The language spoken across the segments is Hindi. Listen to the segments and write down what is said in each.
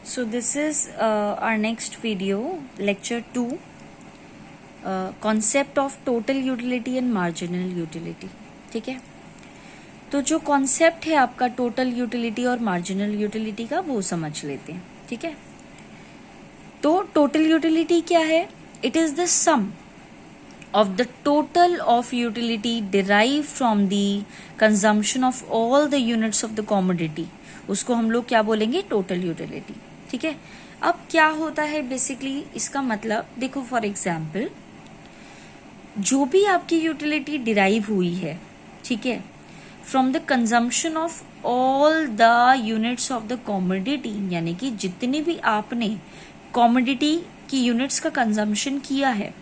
So this is our next video, lecture 2, concept of total utility and marginal utility. ठीक है, तो जो कॉन्सेप्ट है आपका टोटल यूटिलिटी और मार्जिनल यूटिलिटी का वो समझ लेते हैं. ठीक है, तो टोटल यूटिलिटी क्या है? It is the sum of the total of utility derived from the consumption of all the units of the commodity. उसको हम लोग क्या बोलेंगे? Total utility. ठीक है, अब क्या होता है बेसिकली इसका मतलब देखो, फॉर एग्जाम्पल जो भी आपकी यूटिलिटी डिराइव हुई है, ठीक है, from the consumption of all the units of the commodity, यानी कि जितनी भी आपने कॉमोडिटी की यूनिट्स का कंजम्पशन किया है,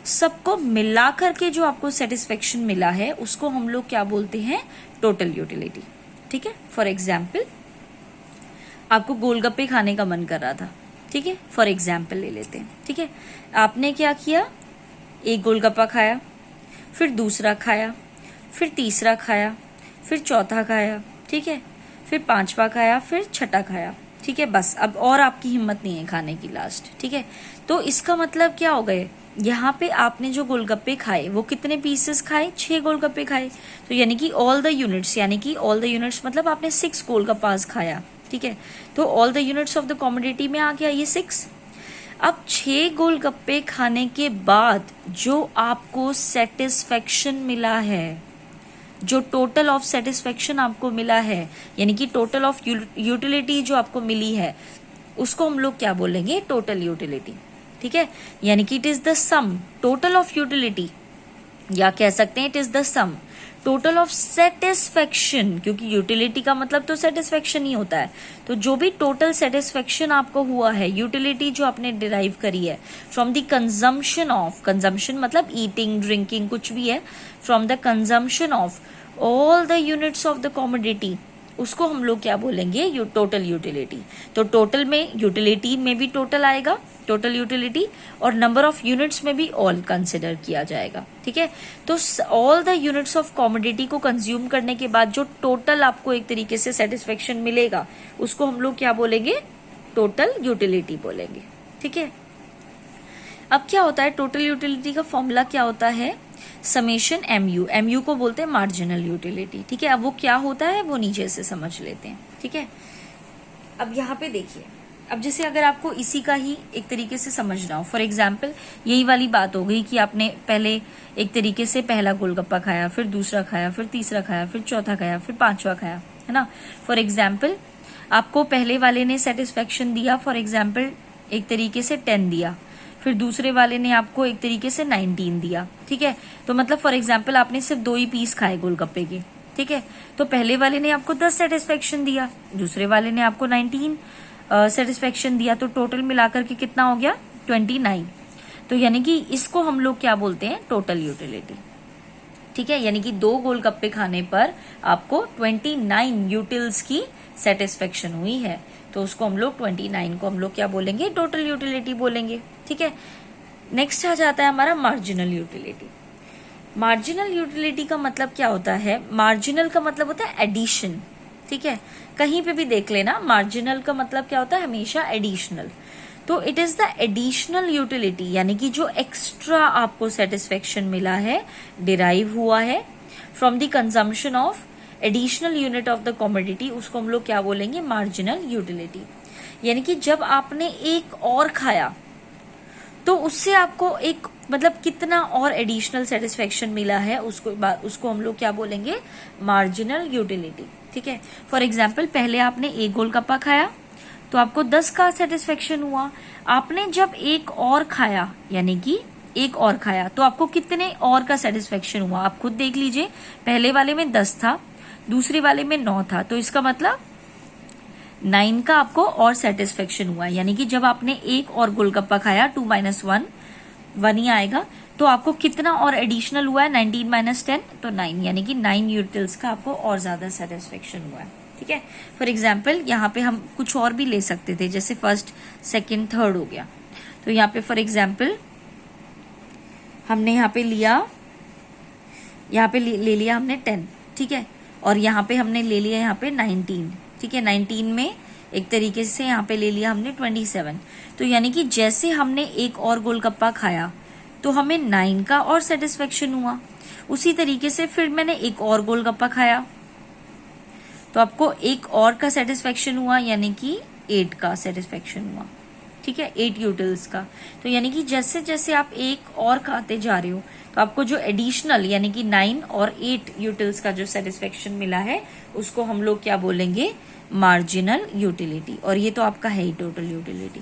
सबको मिला करके जो आपको सेटिस्फेक्शन मिला है उसको हम लोग क्या बोलते हैं? Total utility. ठीक है, फॉर एग्जाम्पल आपको गोलगप्पे खाने का मन कर रहा था. ठीक है, फॉर एग्जाम्पल ले लेते हैं. ठीक है, आपने क्या किया? एक गोलगप्पा खाया, फिर दूसरा खाया, फिर तीसरा खाया, फिर चौथा खाया, ठीक है, फिर पांचवा खाया, फिर छठा खाया. ठीक है, बस अब और आपकी हिम्मत नहीं है खाने की लास्ट. ठीक है, तो इसका मतलब क्या हो गए? यहाँ पे आपने जो गोलगप्पे खाए वो कितने पीसेस खाए? 6 गोलगप्पे खाए. तो यानी कि ऑल द यूनिट्स, यानी कि ऑल द यूनिट्स मतलब आपने 6 गोलगप्पास खाया. ठीक है, तो all the units of the commodity में आ गया ये 6. अब 6 गोलगप्पे खाने के बाद जो आपको सेटिस्फेक्शन मिला है, जो टोटल ऑफ सेटिस्फेक्शन आपको मिला है, यानी कि टोटल ऑफ यूटिलिटी जो आपको मिली है, उसको हम लोग क्या बोलेंगे? Total utility. ठीक है, यानी कि it is the sum total of utility, या कह सकते हैं it is the sum total of satisfaction, क्योंकि यूटिलिटी का मतलब तो सेटिस्फेक्शन ही होता है. तो जो भी टोटल सेटिस्फेक्शन आपको हुआ है, यूटिलिटी जो आपने डिराइव करी है from the consumption of, consumption मतलब ईटिंग ड्रिंकिंग कुछ भी है, from the consumption of all the units of the commodity, उसको हम लोग क्या बोलेंगे? Total utility. तो टोटल में यूटिलिटी में भी टोटल आएगा, टोटल यूटिलिटी, और नंबर ऑफ यूनिट्स में भी ऑल कंसिडर किया जाएगा. ठीक है, तो all the units of commodity को कंज्यूम करने के बाद जो टोटल आपको एक तरीके से सेटिस्फेक्शन मिलेगा उसको हम लोग क्या बोलेंगे? टोटल यूटिलिटी बोलेंगे. ठीक है, अब क्या होता है? टोटल यूटिलिटी का फॉर्मूला क्या होता है? Summation MU. MU को बोलते हैं मार्जिनल यूटिलिटी. ठीक है, अब वो क्या होता है वो नीचे से समझ लेते हैं. ठीक है, अब यहाँ पे देखिए, अब जैसे अगर आपको इसी का ही एक तरीके से समझना हो, फॉर एग्जाम्पल यही वाली बात हो गई कि आपने पहले एक तरीके से पहला गोलगप्पा खाया, फिर दूसरा खाया, फिर तीसरा खाया, फिर चौथा खाया, फिर पांचवा खाया, है ना. फॉर एग्जाम्पल आपको पहले वाले ने सेटिस्फेक्शन दिया, फॉर एग्जाम्पल एक तरीके से 10 दिया, फिर दूसरे वाले ने आपको एक तरीके से 19 दिया. ठीक है, तो मतलब फॉर एग्जाम्पल आपने सिर्फ 2 ही पीस खाए गोलगप्पे के. ठीक है, तो पहले वाले ने आपको 10 सेटिस्फेक्शन दिया, दूसरे वाले ने आपको 19 सेटिस्फेक्शन दिया, तो टोटल मिलाकर के कितना हो गया? 29. तो यानी कि इसको हम लोग क्या बोलते हैं? Total utility. ठीक है, यानी कि 2 गोलगप्पे खाने पर आपको 29 यूटिल्स की सेटिस्फेक्शन हुई है, तो उसको हम लोग 29 को हम लोग क्या बोलेंगे? टोटल यूटिलिटी बोलेंगे. ठीक है, नेक्स्ट आ जाता है हमारा मार्जिनल यूटिलिटी. मार्जिनल यूटिलिटी का मतलब क्या होता है? मार्जिनल का मतलब होता है एडिशन. ठीक है, कहीं पे भी देख लेना, मार्जिनल का मतलब क्या होता है? हमेशा एडिशनल. तो it is the additional utility, यानी कि जो एक्स्ट्रा आपको सेटिस्फेक्शन मिला है, डिराइव हुआ है from the consumption of additional unit of the commodity, उसको हम लोग क्या बोलेंगे? Marginal utility. यानी कि जब आपने एक और खाया तो उससे आपको एक मतलब कितना और एडिशनल सेटिस्फेक्शन मिला है, उसको हम लोग क्या बोलेंगे? Marginal utility. ठीक है, फॉर एग्जाम्पल पहले आपने एक गोलगप्पा खाया तो आपको 10 का सेटिस्फेक्शन हुआ. आपने जब एक और खाया, यानी कि एक और खाया, तो आपको कितने और का सेटिस्फेक्शन हुआ? आप खुद देख लीजिए, पहले वाले में 10 था, दूसरे वाले में 9 था, तो इसका मतलब 9 का आपको और सेटिस्फेक्शन हुआ. यानी कि जब आपने एक और गोलगप्पा खाया, 2 - 1 1 ही आएगा, तो आपको कितना और एडिशनल हुआ है? 19 - 10, तो 9, यानी कि 9 यूटिल्स का आपको और ज्यादा सेटिस्फेक्शन हुआ है. ठीक है, फॉर एग्जाम्पल यहाँ पे हम कुछ और भी ले सकते थे, जैसे फर्स्ट, सेकंड, थर्ड हो गया. तो यहाँ पे फॉर एग्जाम्पल हमने यहाँ पे लिया, यहाँ पे ले लिया हमने 10. ठीक है, और यहाँ पे हमने ले लिया यहाँ पे 19. ठीक है, 19 में एक तरीके से यहाँ पे ले लिया हमने 27। तो यानी कि जैसे हमने एक और गोलगप्पा खाया तो हमें 9 का और सेटिस्फेक्शन हुआ, उसी तरीके से फिर मैंने एक और गोलगप्पा खाया तो आपको एक और का सेटिस्फेक्शन हुआ, यानी कि 8 का सेटिस्फेक्शन हुआ। ठीक है, 8 यूटिल्स का। तो यानी कि जैसे जैसे आप एक और खाते जा रहे हो तो आपको जो एडिशनल यानी कि 9 और 8 यूटिल्स का जो सेटिस्फेक्शन मिला है उसको हम लोग क्या बोलेंगे, मार्जिनल यूटिलिटी। और ये तो आपका है ही टोटल यूटिलिटी।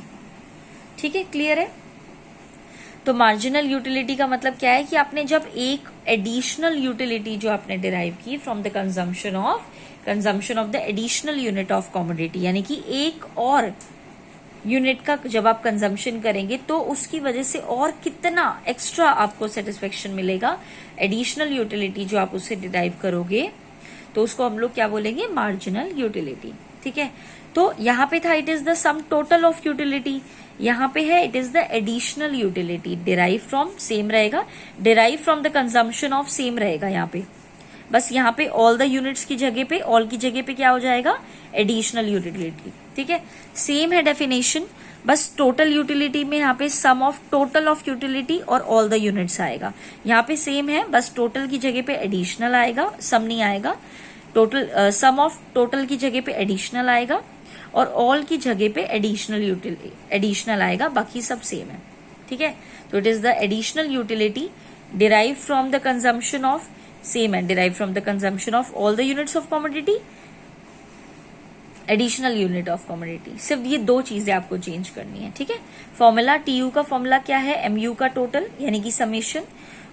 ठीक है, क्लियर है। तो मार्जिनल यूटिलिटी का मतलब क्या है कि आपने जब एक एडिशनल यूटिलिटी जो आपने डिराइव की from the consumption of the additional unit of commodity, यानी कि एक और यूनिट का जब आप कंजम्पशन करेंगे तो उसकी वजह से और कितना एक्स्ट्रा आपको सेटिस्फेक्शन मिलेगा, एडिशनल यूटिलिटी जो आप उससे डिराइव करोगे, तो उसको हम लोग क्या बोलेंगे, मार्जिनल यूटिलिटी। ठीक है, तो यहाँ पे था it is the sum total of utility, यहाँ पे है it is the additional utility, derive from same रहेगा, derive from the consumption of same रहेगा यहाँ पे। बस यहाँ पे ऑल द यूनिट्स की जगह पे, ऑल की जगह पे क्या हो जाएगा, एडिशनल यूटिलिटी। ठीक है, सेम है डेफिनेशन, बस टोटल यूटिलिटी में यहाँ पे सम ऑफ टोटल ऑफ यूटिलिटी और ऑल द यूनिट्स आएगा। यहाँ पे सेम है, बस टोटल की जगह पे एडिशनल आएगा, सम नहीं आएगा। टोटल सम ऑफ टोटल की जगह पे एडिशनल आएगा और ऑल की जगह पे एडिशनल आएगा, बाकी सब सेम है। ठीक है, तो it is the additional utility derive from the consumption of, same है, derive from the consumption of all the units of commodity, additional unit of commodity. सिर्फ ये दो चीजें आपको चेंज करनी है। ठीक है, फॉर्मूला टीयू का फॉर्मूला क्या है, एमयू का टोटल यानी कि समेशन,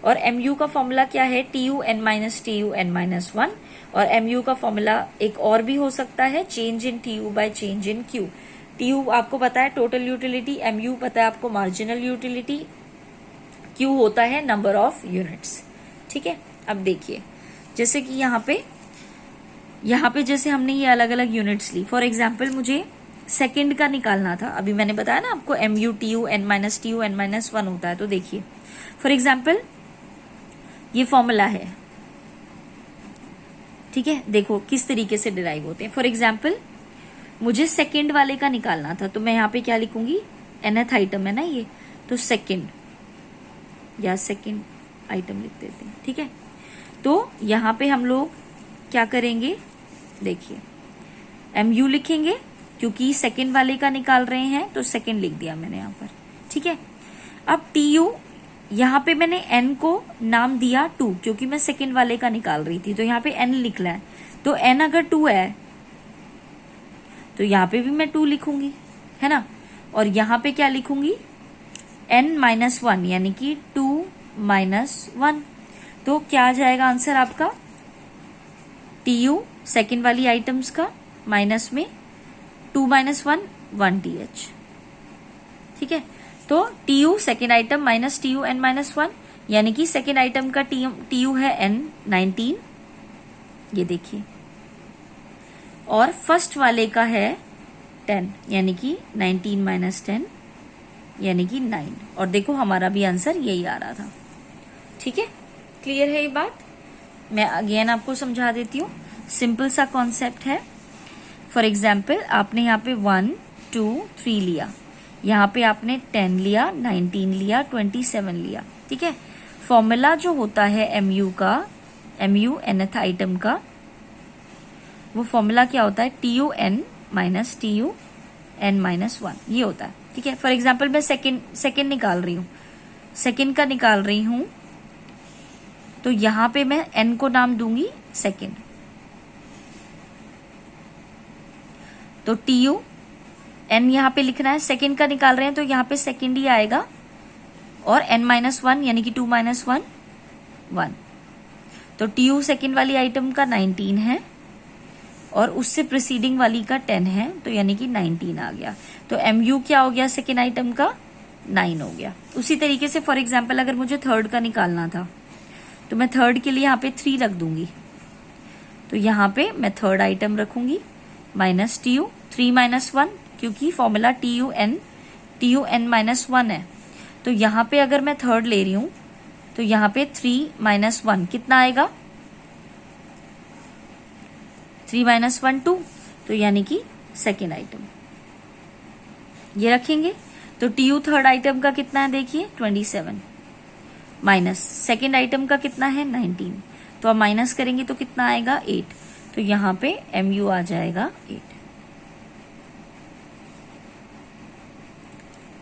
और एमयू का फॉर्मूला क्या है, TU N minus TU N minus 1, और एमयू का फॉर्मूला एक और भी हो सकता है, change in TU by change in Q. TU आपको पता है टोटल यूटिलिटी, एमयू पता है आपको मार्जिनल यूटिलिटी, क्यू होता है नंबर ऑफ यूनिट्स। ठीक है, अब देखिए जैसे कि यहाँ पे जैसे हमने ये अलग अलग यूनिट्स ली, फॉर एग्जाम्पल मुझे सेकंड का निकालना था, अभी मैंने बताया ना आपको MU TU N minus TU N minus 1 होता है। तो देखिए फॉर एग्जाम्पल ये फॉर्मूला है, ठीक है, देखो किस तरीके से डिराइव होते हैं। फॉर एग्जाम्पल मुझे सेकंड वाले का निकालना था, तो मैं यहाँ पे क्या लिखूंगी, nth आइटम है ना ये, तो सेकंड या सेकंड आइटम लिख देते हैं। ठीक है, तो यहाँ पे हम लोग क्या करेंगे, देखिए एमयू लिखेंगे क्योंकि सेकंड वाले का निकाल रहे हैं, तो सेकंड लिख दिया मैंने यहाँ पर। ठीक है, अब टीयू यहाँ पे मैंने n को नाम दिया 2 क्योंकि मैं सेकंड वाले का निकाल रही थी, तो यहाँ पे n लिख रहा है, तो n अगर 2 है तो यहाँ पे भी मैं 2 लिखूंगी, है ना, और यहाँ पे क्या लिखूंगी, n माइनस 1 यानी कि 2 माइनस 1। तो क्या आ जाएगा आंसर आपका, टीयू सेकंड वाली आइटम्स का माइनस में 2 माइनस 1 1 th। ठीक है, तो TU second item minus TU N minus 1, यानी कि सेकेंड आइटम का टीयू है n 19, ये देखिए, और फर्स्ट वाले का है 10 यानी कि 19 माइनस 10 यानी कि 9, और देखो हमारा भी आंसर यही आ रहा था। ठीक है, क्लियर है ये बात। मैं अगेन आपको समझा देती हूँ, सिंपल सा कॉन्सेप्ट है। फॉर एग्जाम्पल आपने यहाँ पे 1 2 3 लिया, यहाँ पे आपने 10 लिया, 19 लिया, 27 लिया। ठीक है, फॉर्मूला जो होता है एमयू का, एमयू nth आइटम का, वो फॉर्मूला क्या होता है, TU N minus TU N minus 1, ये होता है। ठीक है, फॉर एग्जाम्पल मैं सेकेंड निकाल रही हूँ, सेकेंड का निकाल रही हूँ, तो यहाँ पे मैं n को नाम दूंगी सेकेंड, तो टीयू n यहाँ पे लिखना है, सेकेंड का निकाल रहे हैं तो यहाँ पे सेकेंड ही आएगा, और n माइनस 1 यानी कि 2 माइनस 1 1, तो टीयू सेकेंड वाली आइटम का 19 है और उससे प्रीसीडिंग वाली का 10 है, तो यानी कि 19 आ गया। तो एमयू क्या हो गया, सेकेंड आइटम का 9 हो गया। उसी तरीके से फॉर एग्जाम्पल अगर मुझे थर्ड का निकालना था, तो मैं थर्ड के लिए यहाँ पे 3 रख दूंगी, तो यहाँ पे मैं थर्ड आइटम रखूंगी माइनस टीयू 3 माइनस 1, क्योंकि फॉर्मूला टीयू एन माइनस 1 है, तो यहाँ पे अगर मैं थर्ड ले रही हूं तो यहाँ पे 3 माइनस 1 कितना आएगा, 3 माइनस 1 2, तो यानी कि सेकेंड आइटम, ये रखेंगे। तो टीयू थर्ड आइटम का कितना है देखिए 27 माइनस सेकेंड आइटम का कितना है 19, तो आप माइनस करेंगे तो कितना आएगा 8, तो यहाँ पे MU आ जाएगा 8।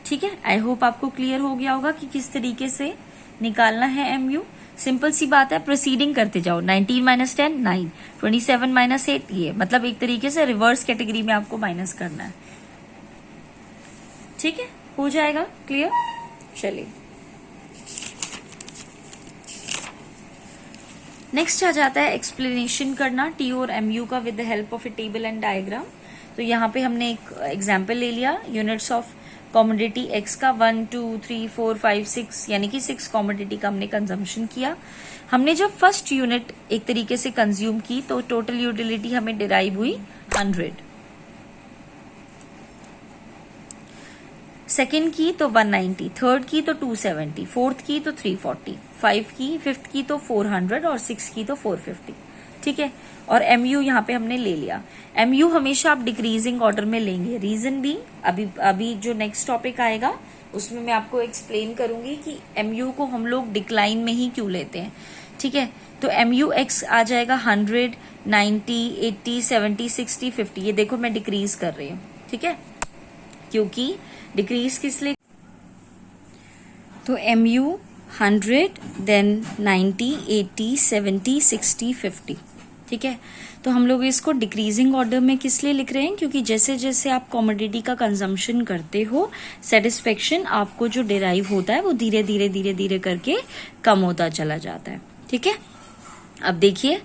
ठीक है, आई होप आपको क्लियर हो गया होगा कि किस तरीके से निकालना है MU। सिंपल सी बात है, प्रोसीडिंग करते जाओ। 19 माइनस 10 9, 27 माइनस 8, ये मतलब एक तरीके से रिवर्स कैटेगरी में आपको माइनस करना है। ठीक है, हो जाएगा क्लियर। चलिए नेक्स्ट आ जाता है एक्सप्लेनेशन करना टी और MU का with the help of A table and diagram. तो यहाँ पे हमने एक एग्जाम्पल ले लिया, यूनिट्स ऑफ कॉमोडिटी एक्स का 1 2 3 4 5 6 यानी कि 6 कॉमोडिटी का हमने कंजम्पशन किया। हमने जब फर्स्ट यूनिट एक तरीके से कंज्यूम की तो टोटल यूटिलिटी हमें डिराइव हुई 100, सेकेंड की तो 190, थर्ड की तो 270, फोर्थ की तो 340, फिफ्थ की तो 400 और सिक्स की तो 450। ठीक है, और MU यहाँ पे हमने ले लिया। MU हमेशा आप डिक्रीजिंग ऑर्डर में लेंगे, रीजन भी अभी जो नेक्स्ट टॉपिक आएगा उसमें मैं आपको एक्सप्लेन करूंगी कि MU को हम लोग डिक्लाइन में ही क्यों लेते हैं। ठीक है, तो MU X आ जाएगा 100, 90, 80, 70, 60, 50। ये देखो मैं डिक्रीज कर रही हूँ, ठीक है, क्योंकि डिक्रीज किस लिए, तो MU 100, देन 90, 80, 70, 60, 50। ठीक है, तो हम लोग इसको डिक्रीजिंग ऑर्डर में किस लिए लिख रहे हैं, क्योंकि जैसे जैसे आप कॉमोडिटी का कंजम्पशन करते हो सेटिस्फेक्शन आपको जो डिराइव होता है वो धीरे धीरे करके कम होता चला जाता है। ठीक है, अब देखिए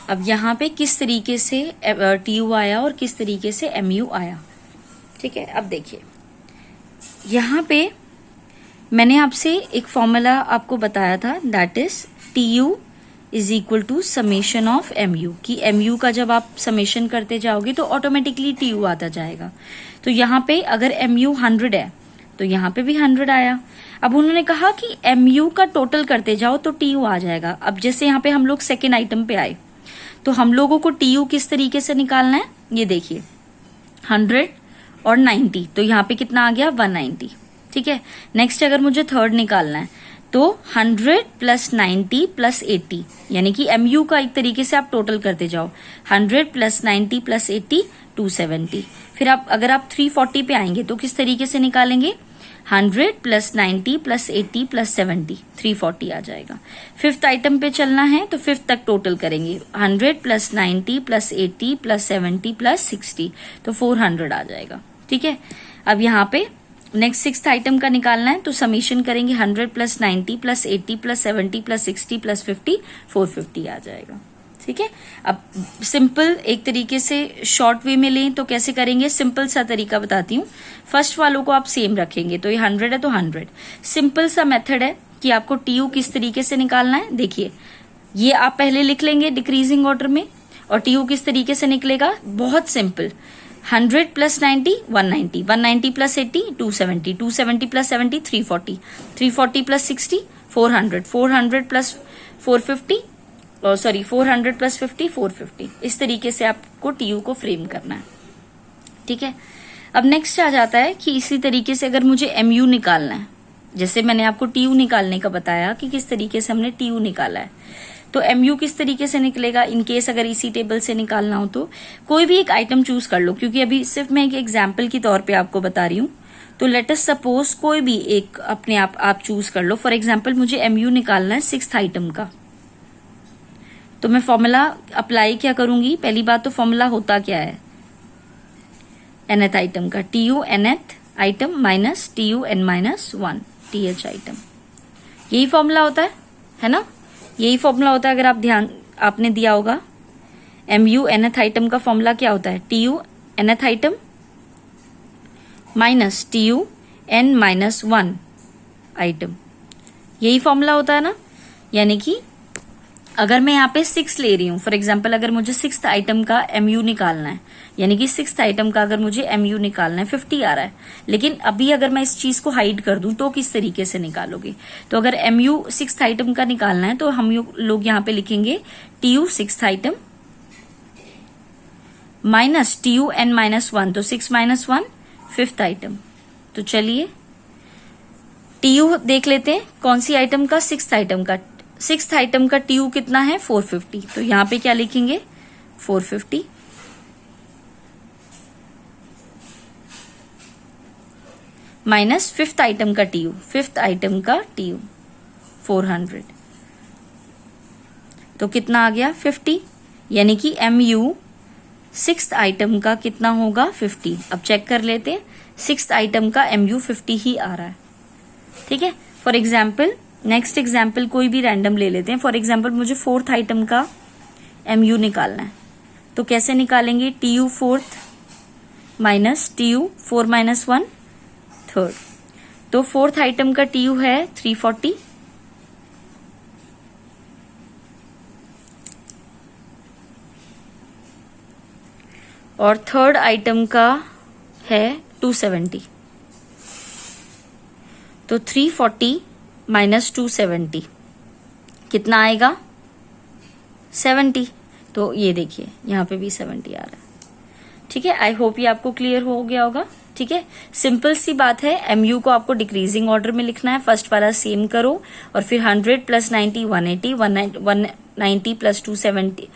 अब यहाँ पे किस तरीके से TU आया और किस तरीके से MU आया। ठीक है, अब देखिए यहाँ पे मैंने आपसे एक फॉर्मूला आपको बताया था, that is TU is equal to summation of MU, कि MU का जब आप समेशन करते जाओगे तो ऑटोमेटिकली TU आता जाएगा। तो यहाँ पे अगर MU 100 है तो यहाँ पे भी 100 आया। अब उन्होंने कहा कि MU का टोटल करते जाओ तो TU आ जाएगा। अब जैसे यहाँ पे हम लोग सेकेंड आइटम पे आए तो हम लोगों को TU किस तरीके से निकालना है, ये देखिए 100 और 90, तो यहाँ पे कितना आ गया 190। ठीक है, नेक्स्ट अगर मुझे थर्ड निकालना है तो 100 प्लस 90 प्लस 80, यानी कि MU का एक तरीके से आप टोटल करते जाओ, 100 प्लस 90 प्लस 80 270। फिर आप अगर आप 340 पे आएंगे तो किस तरीके से निकालेंगे, 100 प्लस 90 प्लस 80 प्लस 70 340 आ जाएगा। फिफ्थ आइटम पे चलना है तो फिफ्थ तक टोटल करेंगे, 100 प्लस 90 प्लस 80 प्लस 70 प्लस 60, तो 400 आ जाएगा। ठीक है, अब यहाँ पे नेक्स्ट सिक्स्थ आइटम का निकालना है तो समीशन करेंगे, 100 plus 90 plus 80 plus 70 plus 60 plus 50 450 आ जाएगा। ठीक है, अब सिंपल एक तरीके से शॉर्ट वे में लें तो कैसे करेंगे, सिंपल सा तरीका बताती हूँ। फर्स्ट वालों को आप सेम रखेंगे, तो ये 100 है तो 100। सिंपल सा मेथड है कि आपको TU किस तरीके से निकालना है। देखिए ये आप पहले लिख लेंगे डिक्रीजिंग ऑर्डर में, और TU किस तरीके से निकलेगा, बहुत simple, 100 plus 90 190, 190 plus 80 270, 270 plus 70 340, 340 plus 60 400, 400 plus 450 400 plus 50 450। इस तरीके से आपको TU को फ्रेम करना है। ठीक है, अब नेक्स्ट आ जाता है कि इसी तरीके से अगर मुझे MU निकालना है, जैसे मैंने आपको TU निकालने का बताया कि किस तरीके से हमने TU निकाला है, तो MU किस तरीके से निकलेगा, इनकेस अगर इसी टेबल से निकालना हो तो कोई भी एक आइटम चूज कर लो, क्योंकि अभी सिर्फ मैं एक एग्जाम्पल के तौर पे आपको बता रही हूँ। तो लेट अस सपोज कोई भी एक अपने आप चूज कर लो। फॉर एग्जाम्पल मुझे MU निकालना है सिक्स्थ आइटम का, तो मैं फॉर्मूला अप्लाई क्या करूंगी, पहली बात तो फॉर्मूला होता क्या है, nth आइटम का TU nth item minus TU n minus 1 TH item, यही फॉर्मूला होता है ना, यही फॉर्मूला होता है। अगर आप ध्यान आपने दिया होगा, MU nth आइटम का फॉर्मूला क्या होता है, TU nth item minus TU n minus 1 item, यही फॉर्मूला होता है ना। यानी कि अगर मैं यहाँ पे 6 ले रही हूँ, फॉर एग्जाम्पल अगर मुझे सिक्स्थ आइटम का MU निकालना है, यानी कि सिक्स्थ आइटम का अगर मुझे MU निकालना है 50 आ रहा है, लेकिन अभी अगर मैं इस चीज को हाइड कर दूं तो किस तरीके से निकालोगे, तो अगर MU सिक्स्थ आइटम का निकालना है तो हम लोग यहाँ पे लिखेंगे TU sixth item minus T U N -1, तो 6 - 1 5th आइटम। तो चलिए टी यू देख लेते हैं कौन सी आइटम का, 6th आइटम का। 6th आइटम का टी यू कितना है 450, तो यहां पे क्या लिखेंगे 450 माइनस 5th आइटम का टी यू, 5th आइटम का टी यू 400, तो कितना आ गया 50, यानी कि एम यू 6th आइटम का कितना होगा 50। अब चेक कर लेते हैं 6th आइटम का एम यू 50 ही आ रहा है, ठीक है। फॉर एग्जाम्पल नेक्स्ट एग्जाम्पल कोई भी रैंडम ले लेते हैं। फॉर एग्जाम्पल मुझे 4th आइटम का एम यू निकालना है, तो कैसे निकालेंगे, T U 4th minus T you 4 - 1 3rd, तो 4th आइटम का टी यू है 340 और 3rd आइटम का है 270, तो 340 माइनस 270 कितना आएगा 70, तो ये देखिए यहाँ पे भी 70 आ रहा है, ठीक है। आई होप ये आपको क्लियर हो गया होगा, ठीक है। सिंपल सी बात है, एमयू को आपको डिक्रीजिंग ऑर्डर में लिखना है, फर्स्ट वाला सेम करो और फिर 100 + 90 180, 190 + 270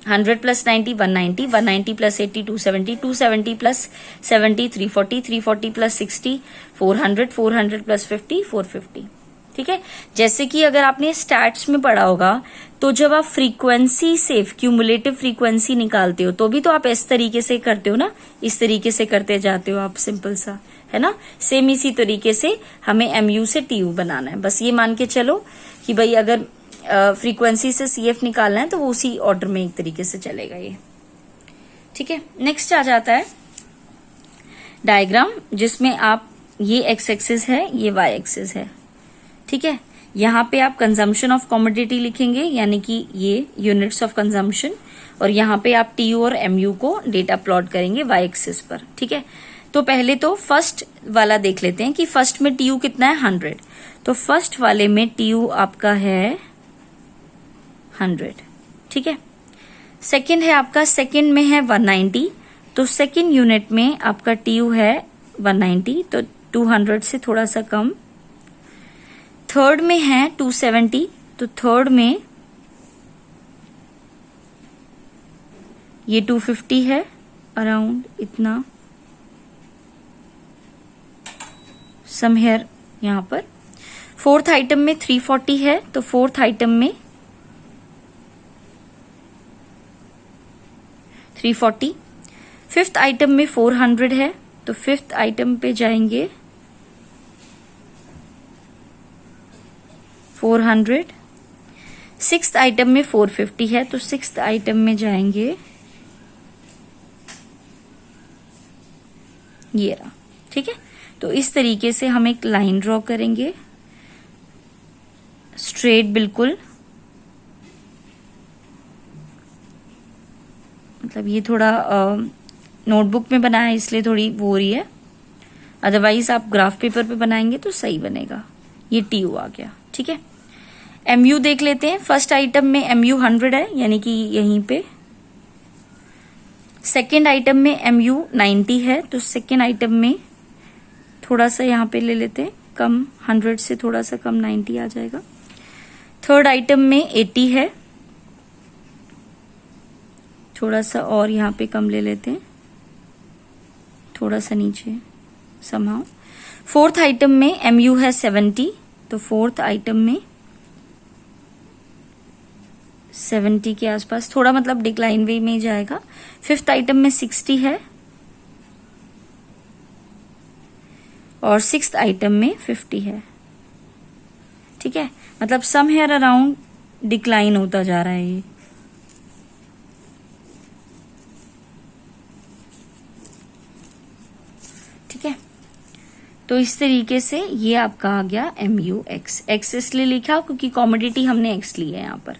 100 + 90 190, 190 + 80 270, 270 + 70 340, 340 + 60 400, 400 + 50 450, ठीक है। जैसे कि अगर आपने स्टैट्स में पढ़ा होगा तो जब आप फ्रीक्वेंसी से क्यूमुलेटिव फ्रीक्वेंसी निकालते हो तो भी तो आप इस तरीके से करते हो ना, इस तरीके से करते जाते हो आप, सिंपल सा है ना। सेम इसी तरीके से हमें एमयू से टीयू बनाना है, बस ये मान के चलो कि भाई अगर फ्रीक्वेंसी से सीएफ निकालना है तो वो उसी ऑर्डर में एक तरीके से चलेगा ये, ठीक है। नेक्स्ट आ जाता है डायग्राम, जिसमें आप ये एक्स एक्सिस है, ये वाई एक्सिस है, ठीक है। यहाँ पे आप कंजम्पशन ऑफ कमोडिटी लिखेंगे, यानी कि ये यूनिट्स ऑफ कंजम्पशन, और यहाँ पे आप टीयू और एमयू को डेटा प्लॉट करेंगे वाई एक्सिस पर, ठीक है। तो पहले तो फर्स्ट वाला देख लेते हैं कि फर्स्ट में टीयू कितना है 100, तो फर्स्ट वाले में टीयू आपका है 100, ठीक है। सेकंड है आपका, सेकंड में है 190, तो सेकंड यूनिट में आपका टीयू है 190, तो 200 से थोड़ा सा कम। थर्ड में है 270, तो थर्ड में ये 250 है, अराउंड इतना समहेयर यहां पर। फोर्थ आइटम में 340 है, तो फोर्थ आइटम में 340। फिफ्थ आइटम में 400 है, तो फिफ्थ आइटम पे जाएंगे 400। सिक्स्थ आइटम में 450 है, तो सिक्स्थ आइटम में जाएंगे ये रहा, ठीक है। तो इस तरीके से हम एक लाइन ड्रॉ करेंगे स्ट्रेट, बिल्कुल, मतलब ये थोड़ा नोटबुक में बनाया इसलिए थोड़ी वो हो रही है, अदरवाइज आप ग्राफ पेपर पे बनाएंगे तो सही बनेगा। ये टीयू आ गया, ठीक है। एमयू देख लेते हैं। फर्स्ट आइटम में एमयू 100 है, यानी कि यहीं पे। सेकेंड आइटम में एमयू 90 है, तो सेकेंड आइटम में थोड़ा सा यहाँ पे ले लेते हैं कम, 100 से थोड़ा सा कम 90 आ जाएगा। थर्ड आइटम में 80 है, थोड़ा सा और यहाँ पे कम ले लेते हैं, थोड़ा सा नीचे समहाउ। फोर्थ आइटम में एमयू है 70, तो फोर्थ आइटम में 70 के आसपास, थोड़ा मतलब डिक्लाइन वे में जाएगा। फिफ्थ आइटम में 60 है और सिक्स्थ आइटम में 50 है, ठीक है। मतलब सम हेयर अराउंड डिक्लाइन होता जा रहा है ये, ठीक है। तो इस तरीके से ये आपका आ गया एमयू एक्स। एक्स इसलिए लिखा क्योंकि कॉमोडिटी हमने एक्स ली है यहाँ पर।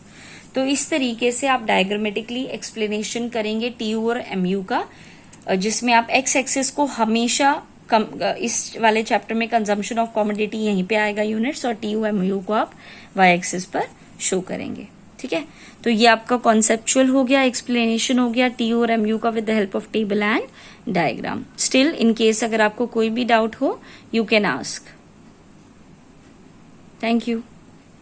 तो इस तरीके से आप डायग्रामेटिकली एक्सप्लेनेशन करेंगे टीयू और एमयू का, जिसमें आप एक्स एक्सिस को हमेशा इस वाले चैप्टर में कंजम्पशन ऑफ कमोडिटी यहीं पे आएगा यूनिट्स, और टीयू एमयू को आप वाई एक्सिस पर शो करेंगे, ठीक है। ठीक है, तो ये आपका कॉन्सेप्चुअल हो गया, एक्सप्लेनेशन हो गया टी और एमयू का with the help of table and diagram. Still in case अगर आपको कोई भी डाउट हो, you can ask. Thank you.